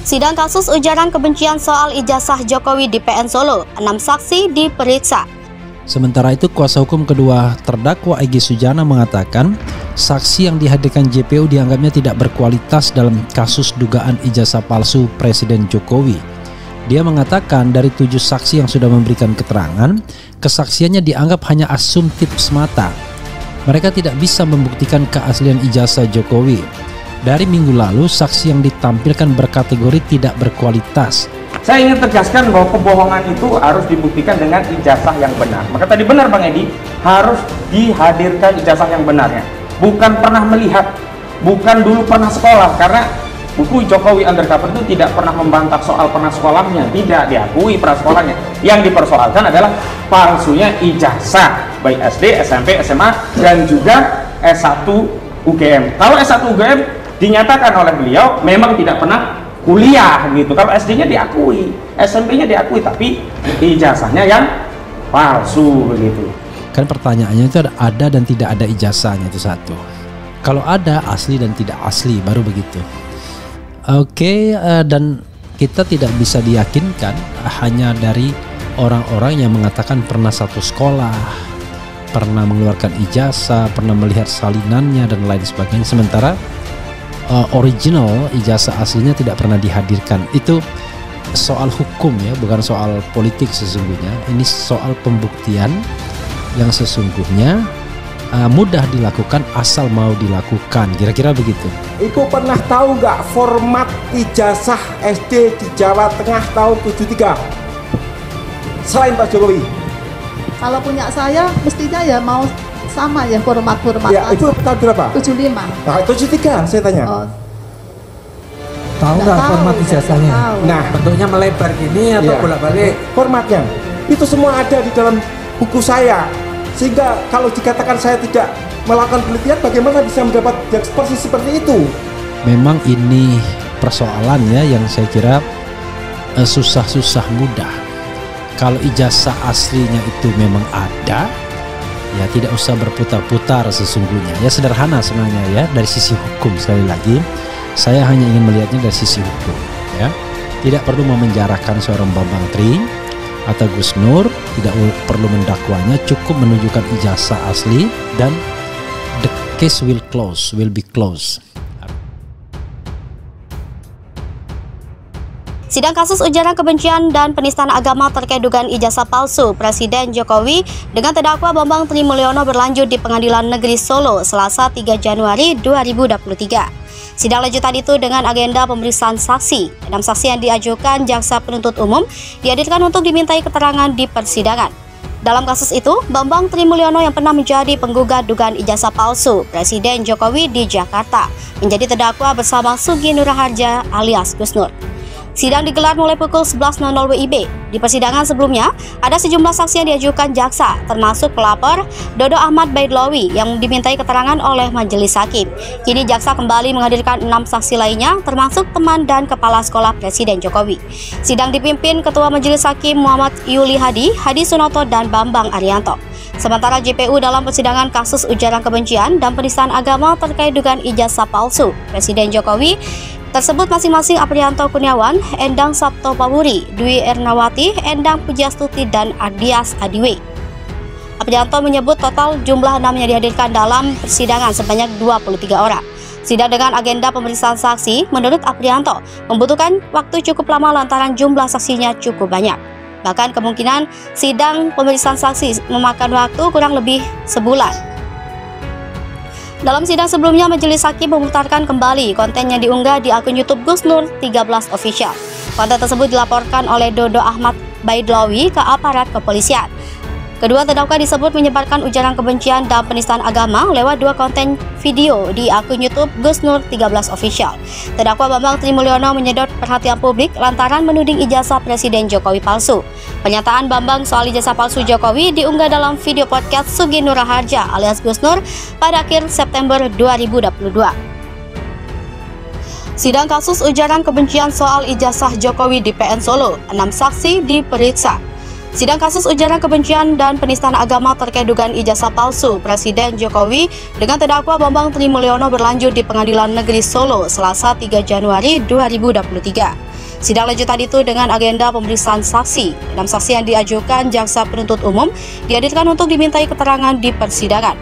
Sidang kasus ujaran kebencian soal ijazah Jokowi di PN Solo, 6 saksi diperiksa. Sementara itu, kuasa hukum kedua terdakwa Egy Sujana mengatakan saksi yang dihadirkan JPU dianggapnya tidak berkualitas dalam kasus dugaan ijazah palsu Presiden Jokowi. Dia mengatakan dari 7 saksi yang sudah memberikan keterangan, kesaksiannya dianggap hanya asumtif semata. Mereka tidak bisa membuktikan keaslian ijazah Jokowi. Dari minggu lalu, saksi yang ditampilkan berkategori tidak berkualitas. Saya ingin tegaskan bahwa kebohongan itu harus dibuktikan dengan ijazah yang benar. Maka tadi benar Bang Edi, harus dihadirkan ijazah yang benarnya. Bukan pernah melihat, bukan dulu pernah sekolah, karena buku Jokowi Undercover itu tidak pernah membantah soal pernah sekolahnya, tidak diakui pernah sekolahnya. Yang dipersoalkan adalah palsunya ijazah, baik SD, SMP, SMA, dan juga S1 UGM. Kalau S1 UGM dinyatakan oleh beliau memang tidak pernah kuliah gitu. Kalau SD-nya diakui, SMP-nya diakui, tapi ijazahnya yang palsu begitu. Kan pertanyaannya itu ada dan tidak ada ijazahnya, itu satu. Kalau ada, asli dan tidak asli, baru begitu. Oke, dan kita tidak bisa diyakinkan hanya dari orang-orang yang mengatakan pernah satu sekolah, pernah mengeluarkan ijazah, pernah melihat salinannya dan lain sebagainya. Sementara original ijazah aslinya tidak pernah dihadirkan. Itu soal hukum ya, bukan soal politik sesungguhnya. Ini soal pembuktian yang sesungguhnya mudah dilakukan asal mau dilakukan, kira-kira begitu. Iku pernah tahu nggak format ijazah SD di Jawa Tengah tahun 73 selain Pak Jokowi? Kalau punya saya mestinya ya mau sama ya format ya, itu tahun berapa? 75. Nah, 73 saya tanya. Tahu nggak format ijazahnya? Nah, bentuknya melebar gini atau bolak-balik? Formatnya itu semua ada di dalam buku saya, sehingga kalau dikatakan saya tidak melakukan penelitian, bagaimana bisa mendapat persis seperti itu? Memang ini persoalan ya yang saya kira susah-susah mudah. Kalau ijazah aslinya itu memang ada, ya tidak usah berputar-putar sesungguhnya. Ya sederhana sebenarnya ya, dari sisi hukum. Sekali lagi saya hanya ingin melihatnya dari sisi hukum ya. Tidak perlu memenjarakan seorang Bambang Tri atau Gus Nur, tidak perlu mendakwanya, cukup menunjukkan ijazah asli dan the case will be closed. Sidang kasus ujaran kebencian dan penistaan agama terkait dugaan ijazah palsu Presiden Jokowi dengan terdakwa Bambang Tri Mulyono berlanjut di Pengadilan Negeri Solo Selasa 3 Januari 2023. Sidang lanjutan itu dengan agenda pemeriksaan saksi. 6 saksi yang diajukan jaksa penuntut umum dihadirkan untuk dimintai keterangan di persidangan. Dalam kasus itu, Bambang Tri Mulyono yang pernah menjadi penggugat dugaan ijazah palsu Presiden Jokowi di Jakarta menjadi terdakwa bersama Sugi Nur Harja alias Gus Nur. Sidang digelar mulai pukul 11.00 WIB. Di persidangan sebelumnya, ada sejumlah saksi yang diajukan jaksa, termasuk pelapor Dodo Ahmad Baidlawi yang dimintai keterangan oleh majelis hakim. Kini jaksa kembali menghadirkan 6 saksi lainnya, termasuk teman dan kepala sekolah Presiden Jokowi. Sidang dipimpin Ketua Majelis Hakim Muhammad Yuli Hadi, Hadi Sunoto, dan Bambang Arianto. Sementara JPU dalam persidangan kasus ujaran kebencian dan penistaan agama terkait dugaan ijazah palsu Presiden Jokowi tersebut masing-masing Aprianto Kurniawan, Endang Sabto Pawuri, Dwi Ernawati, Endang Pujastuti, dan Ardias Adiwi. Aprianto menyebut total jumlah 6 yang dihadirkan dalam persidangan sebanyak 23 orang. Sidang dengan agenda pemeriksaan saksi menurut Aprianto membutuhkan waktu cukup lama lantaran jumlah saksinya cukup banyak. Bahkan kemungkinan sidang pemeriksaan saksi memakan waktu kurang lebih sebulan. Dalam sidang sebelumnya, majelis hakim memutarkan kembali konten yang diunggah di akun YouTube Gus Nur 13 Official. Konten tersebut dilaporkan oleh Dodo Ahmad Baidlawi ke aparat kepolisian. Kedua terdakwa disebut menyebarkan ujaran kebencian dan penistaan agama lewat 2 konten video di akun YouTube Gus Nur 13 Official. Terdakwa Bambang Tri Mulyono menyedot perhatian publik lantaran menuding ijazah Presiden Jokowi palsu. Pernyataan Bambang soal ijazah palsu Jokowi diunggah dalam video podcast Sugi Nur Harja alias Gus Nur pada akhir September 2022. Sidang kasus ujaran kebencian soal ijazah Jokowi di PN Solo, 6 saksi diperiksa. Sidang kasus ujaran kebencian dan penistaan agama terkait dugaan ijazah palsu Presiden Jokowi dengan terdakwa Bambang Tri Mulyono berlanjut di Pengadilan Negeri Solo Selasa 3 Januari 2023. Sidang lanjutan itu dengan agenda pemeriksaan saksi. 6 saksi yang diajukan jaksa penuntut umum dihadirkan untuk dimintai keterangan di persidangan.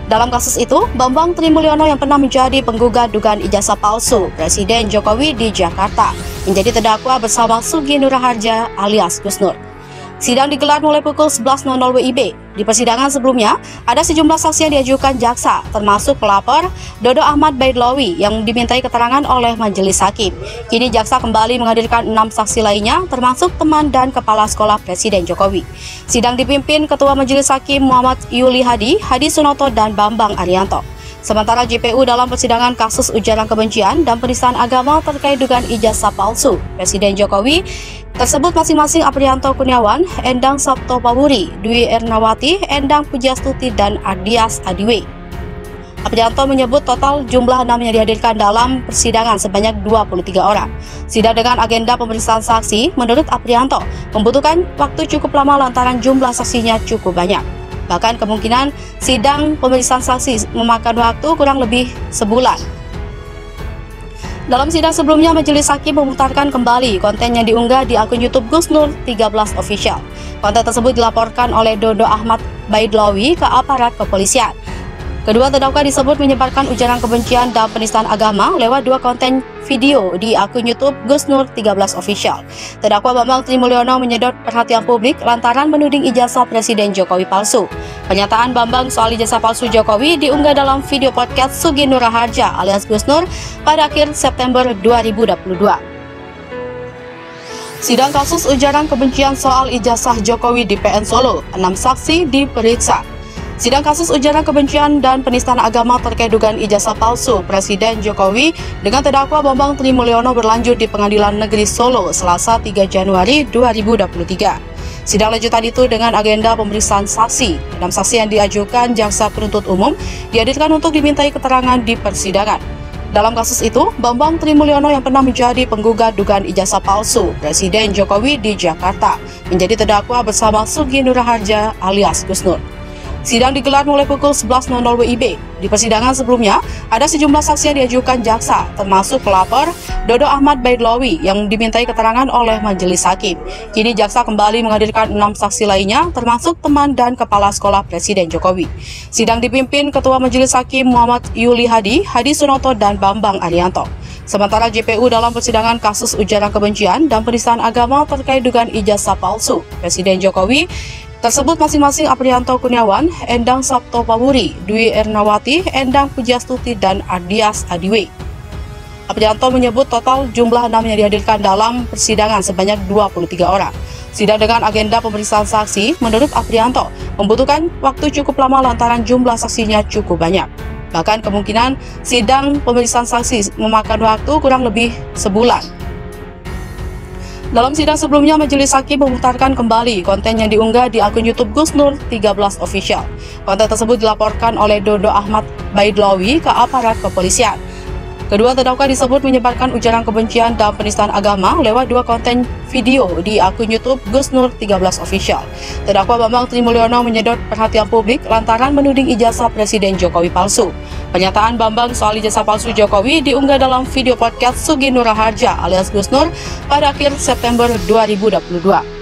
Dalam kasus itu, Bambang Trimulyono yang pernah menjadi penggugat dugaan ijazah palsu Presiden Jokowi di Jakarta menjadi terdakwa bersama Sugi Nur Raharja alias Gus Nur. Sidang digelar mulai pukul 11.00 WIB. Di persidangan sebelumnya, ada sejumlah saksi yang diajukan jaksa, termasuk pelapor Dodo Ahmad Baidlawi yang dimintai keterangan oleh majelis hakim. Kini jaksa kembali menghadirkan 6 saksi lainnya, termasuk teman dan kepala sekolah Presiden Jokowi. Sidang dipimpin Ketua Majelis Hakim Muhammad Yuli Hadi, Hadi Sunoto, dan Bambang Arianto. Sementara JPU dalam persidangan kasus ujaran kebencian dan penistaan agama terkait dugaan ijazah palsu Presiden Jokowi tersebut masing-masing Aprianto Kurniawan, Endang Sabto Pawuri, Dwi Ernawati, Endang Pujastuti, dan Ardias Adiwe. Aprianto menyebut total jumlah 6 yang dihadirkan dalam persidangan sebanyak 23 orang. Sidang dengan agenda pemeriksaan saksi menurut Aprianto membutuhkan waktu cukup lama lantaran jumlah saksinya cukup banyak. Bahkan kemungkinan sidang pemeriksaan saksi memakan waktu kurang lebih sebulan. Dalam sidang sebelumnya, Majelis Hakim memutarkan kembali konten yang diunggah di akun YouTube Gus Nur 13 Official. Konten tersebut dilaporkan oleh Dodo Ahmad Baidlawi ke aparat kepolisian. Kedua terdakwa disebut menyebarkan ujaran kebencian dan penistaan agama lewat 2 konten video di akun YouTube Gus Nur 13 Official. Terdakwa Bambang Trimulyono menyedot perhatian publik lantaran menuding ijazah Presiden Jokowi palsu. Pernyataan Bambang soal ijazah palsu Jokowi diunggah dalam video podcast Sugi Nur Raharja alias Gus Nur pada akhir September 2022. Sidang kasus ujaran kebencian soal ijazah Jokowi di PN Solo, 6 saksi diperiksa. Sidang kasus ujaran kebencian dan penistaan agama terkait dugaan ijazah palsu Presiden Jokowi dengan terdakwa Bambang Trimulyono berlanjut di Pengadilan Negeri Solo Selasa 3 Januari 2023. Sidang lanjutan itu dengan agenda pemeriksaan saksi. 6 saksi yang diajukan jaksa penuntut umum dihadirkan untuk dimintai keterangan di persidangan. Dalam kasus itu, Bambang Trimulyono yang pernah menjadi penggugat dugaan ijazah palsu Presiden Jokowi di Jakarta menjadi terdakwa bersama Sugi Nur Raharja alias Gus Nur. Sidang digelar mulai pukul 11.00 WIB. Di persidangan sebelumnya, ada sejumlah saksi yang diajukan jaksa, termasuk pelapor Dodo Ahmad Baidlawi yang dimintai keterangan oleh majelis hakim. Kini jaksa kembali menghadirkan 6 saksi lainnya, termasuk teman dan kepala sekolah Presiden Jokowi. Sidang dipimpin Ketua Majelis Hakim Muhammad Yuli Hadi, Hadi Sunoto, dan Bambang Arianto. Sementara JPU dalam persidangan kasus ujaran kebencian dan penistaan agama terkait dugaan ijazah palsu Presiden Jokowi tersebut masing-masing Aprianto Kurniawan, Endang Sabto Pawuri, Dwi Ernawati, Endang Pujastuti, dan Ardias Adiwe. Aprianto menyebut total jumlah 6 yang dihadirkan dalam persidangan sebanyak 23 orang. Sidang dengan agenda pemeriksaan saksi menurut Aprianto membutuhkan waktu cukup lama lantaran jumlah saksinya cukup banyak. Bahkan kemungkinan sidang pemeriksaan saksi memakan waktu kurang lebih sebulan. Dalam sidang sebelumnya, Majelis Hakim memutarkan kembali konten yang diunggah di akun YouTube Gus Nur 13 Official. Konten tersebut dilaporkan oleh Dodo Ahmad Baidlawi ke aparat kepolisian. Kedua terdakwa disebut menyebarkan ujaran kebencian dan penistaan agama lewat 2 konten video di akun YouTube Gus Nur 13 Official. Terdakwa Bambang Trimulyono menyedot perhatian publik lantaran menuding ijazah Presiden Jokowi palsu. Pernyataan Bambang soal ijazah palsu Jokowi diunggah dalam video podcast Sugi Nur Raharja alias Gus Nur pada akhir September 2022.